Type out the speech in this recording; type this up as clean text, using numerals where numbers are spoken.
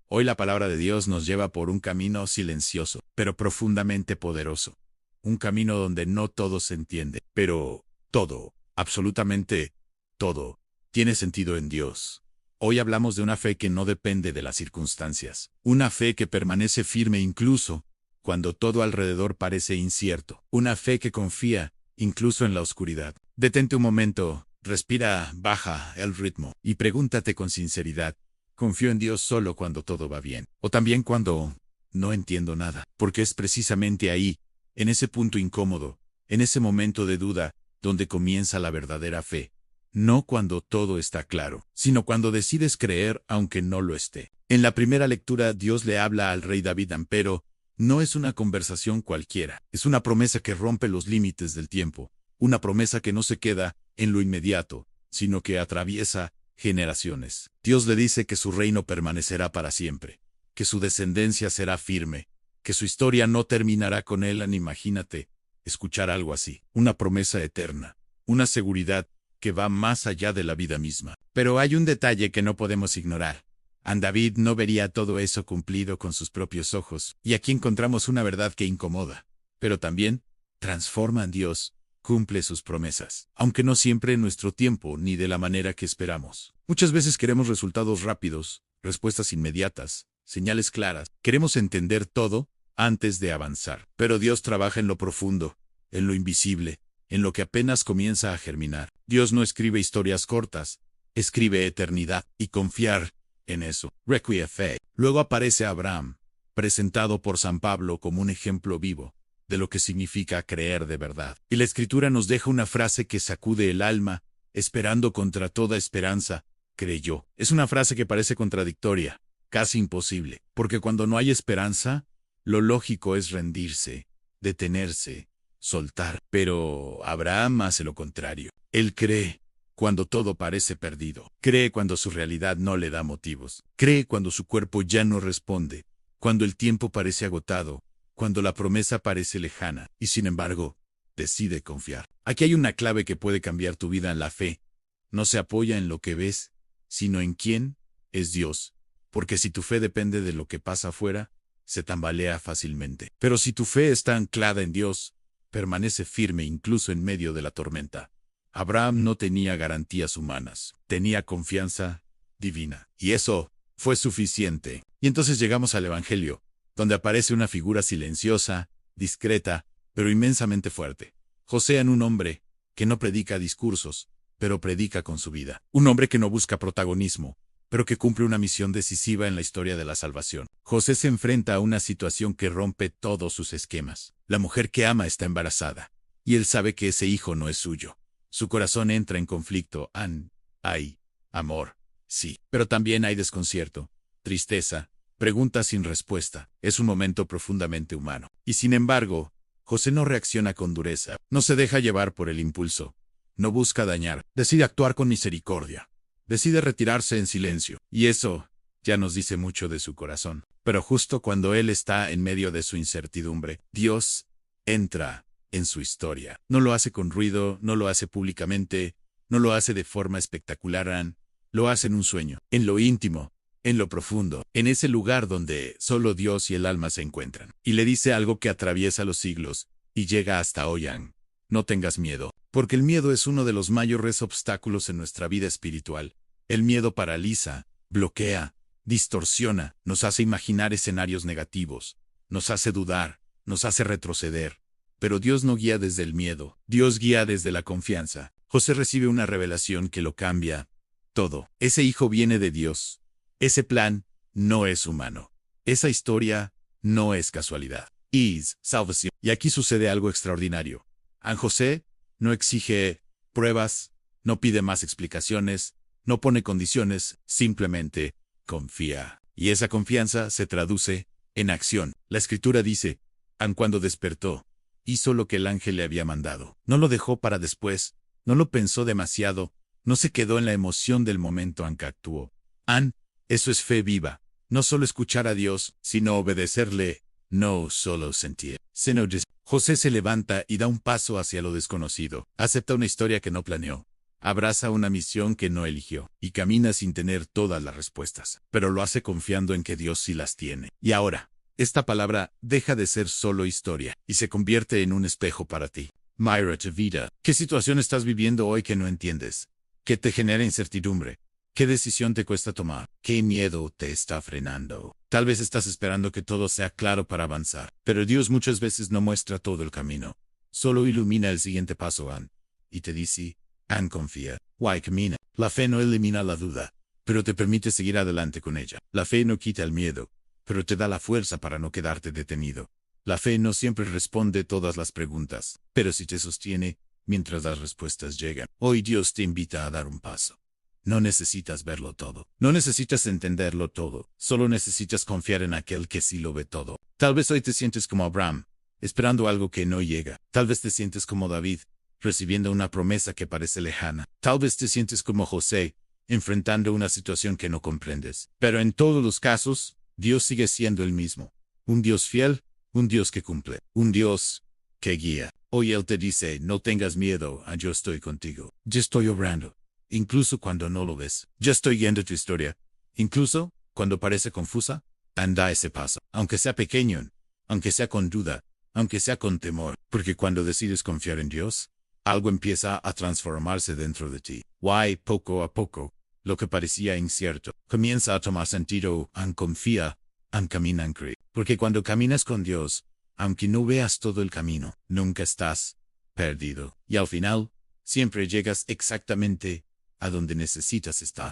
Hoy la palabra de Dios nos lleva por un camino silencioso, pero profundamente poderoso. Un camino donde no todo se entiende, pero todo, absolutamente todo, tiene sentido en Dios. Hoy hablamos de una fe que no depende de las circunstancias. Una fe que permanece firme incluso cuando todo alrededor parece incierto. Una fe que confía incluso en la oscuridad. Detente un momento, respira, baja el ritmo y pregúntate con sinceridad. ¿Confío en Dios solo cuando todo va bien? O también cuando no entiendo nada. Porque es precisamente ahí, en ese punto incómodo, en ese momento de duda, donde comienza la verdadera fe. No cuando todo está claro, sino cuando decides creer aunque no lo esté. En la primera lectura Dios le habla al rey David, pero no es una conversación cualquiera. Es una promesa que rompe los límites del tiempo. Una promesa que no se queda en lo inmediato, sino que atraviesa generaciones. Dios le dice que su reino permanecerá para siempre, que su descendencia será firme, que su historia no terminará con él. Imagínate escuchar algo así, una promesa eterna, una seguridad que va más allá de la vida misma. Pero hay un detalle que no podemos ignorar. David no vería todo eso cumplido con sus propios ojos, y aquí encontramos una verdad que incomoda, pero también transforma a Dios. Cumple sus promesas, aunque no siempre en nuestro tiempo ni de la manera que esperamos. Muchas veces queremos resultados rápidos, respuestas inmediatas, señales claras. Queremos entender todo antes de avanzar. Pero Dios trabaja en lo profundo, en lo invisible, en lo que apenas comienza a germinar. Dios no escribe historias cortas, escribe eternidad, y confiar en eso requiere fe. Luego aparece Abraham, presentado por San Pablo como un ejemplo vivo de lo que significa creer de verdad. Y la Escritura nos deja una frase que sacude el alma, esperando contra toda esperanza, creyó. Es una frase que parece contradictoria, casi imposible, porque cuando no hay esperanza, lo lógico es rendirse, detenerse, soltar. Pero Abraham hace lo contrario. Él cree cuando todo parece perdido. Cree cuando su realidad no le da motivos. Cree cuando su cuerpo ya no responde, cuando el tiempo parece agotado, cuando la promesa parece lejana, y sin embargo, decide confiar. Aquí hay una clave que puede cambiar tu vida en la fe. No se apoya en lo que ves, sino en quién es Dios. Porque si tu fe depende de lo que pasa afuera, se tambalea fácilmente. Pero si tu fe está anclada en Dios, permanece firme incluso en medio de la tormenta. Abraham no tenía garantías humanas, tenía confianza divina. Y eso fue suficiente. Y entonces llegamos al Evangelio, donde aparece una figura silenciosa, discreta, pero inmensamente fuerte. José, un hombre que no predica discursos, pero predica con su vida. Un hombre que no busca protagonismo, pero que cumple una misión decisiva en la historia de la salvación. José se enfrenta a una situación que rompe todos sus esquemas. La mujer que ama está embarazada, y él sabe que ese hijo no es suyo. Su corazón entra en conflicto. Hay amor, sí, pero también hay desconcierto, tristeza, preguntas sin respuesta. Es un momento profundamente humano. Y sin embargo, José no reacciona con dureza, no se deja llevar por el impulso, no busca dañar, decide actuar con misericordia, decide retirarse en silencio. Y eso ya nos dice mucho de su corazón. Pero justo cuando él está en medio de su incertidumbre, Dios entra en su historia. No lo hace con ruido, no lo hace públicamente, no lo hace de forma espectacular, lo hace en un sueño, en lo íntimo, en lo profundo, en ese lugar donde solo Dios y el alma se encuentran. Y le dice algo que atraviesa los siglos y llega hasta hoy. No tengas miedo, porque el miedo es uno de los mayores obstáculos en nuestra vida espiritual. El miedo paraliza, bloquea, distorsiona, nos hace imaginar escenarios negativos, nos hace dudar, nos hace retroceder. Pero Dios no guía desde el miedo, Dios guía desde la confianza. José recibe una revelación que lo cambia todo. Ese hijo viene de Dios. Ese plan no es humano. Esa historia no es casualidad. Es salvación. Y aquí sucede algo extraordinario. José no exige pruebas, no pide más explicaciones, no pone condiciones, simplemente confía. Y esa confianza se traduce en acción. La Escritura dice, cuando despertó, hizo lo que el ángel le había mandado. No lo dejó para después, no lo pensó demasiado, no se quedó en la emoción del momento en que actuó. Eso es fe viva. No solo escuchar a Dios, sino obedecerle. No solo sentir. José se levanta y da un paso hacia lo desconocido. Acepta una historia que no planeó. Abraza una misión que no eligió y camina sin tener todas las respuestas, pero lo hace confiando en que Dios sí las tiene. Y ahora, esta palabra deja de ser solo historia y se convierte en un espejo para ti. Myra Tavita, ¿qué situación estás viviendo hoy que no entiendes? ¿Qué te genera incertidumbre? ¿Qué decisión te cuesta tomar? ¿Qué miedo te está frenando? Tal vez estás esperando que todo sea claro para avanzar, pero Dios muchas veces no muestra todo el camino. Solo ilumina el siguiente paso, y te dice, confía. Why camina? La fe no elimina la duda, pero te permite seguir adelante con ella. La fe no quita el miedo, pero te da la fuerza para no quedarte detenido. La fe no siempre responde todas las preguntas, pero sí te sostiene mientras las respuestas llegan. Hoy Dios te invita a dar un paso. No necesitas verlo todo. No necesitas entenderlo todo. Solo necesitas confiar en aquel que sí lo ve todo. Tal vez hoy te sientes como Abraham, esperando algo que no llega. Tal vez te sientes como David, recibiendo una promesa que parece lejana. Tal vez te sientes como José, enfrentando una situación que no comprendes. Pero en todos los casos, Dios sigue siendo el mismo. Un Dios fiel, un Dios que cumple, un Dios que guía. Hoy Él te dice, no tengas miedo, yo estoy contigo. Yo estoy obrando. Incluso cuando no lo ves. Yo estoy guiando tu historia. Incluso cuando parece confusa, anda ese paso. Aunque sea pequeño, aunque sea con duda, aunque sea con temor. Porque cuando decides confiar en Dios, algo empieza a transformarse dentro de ti. Poco a poco, lo que parecía incierto, comienza a tomar sentido. Confía, camina, cree. Porque cuando caminas con Dios, aunque no veas todo el camino, nunca estás perdido. Y al final, siempre llegas exactamente a donde necesitas estar.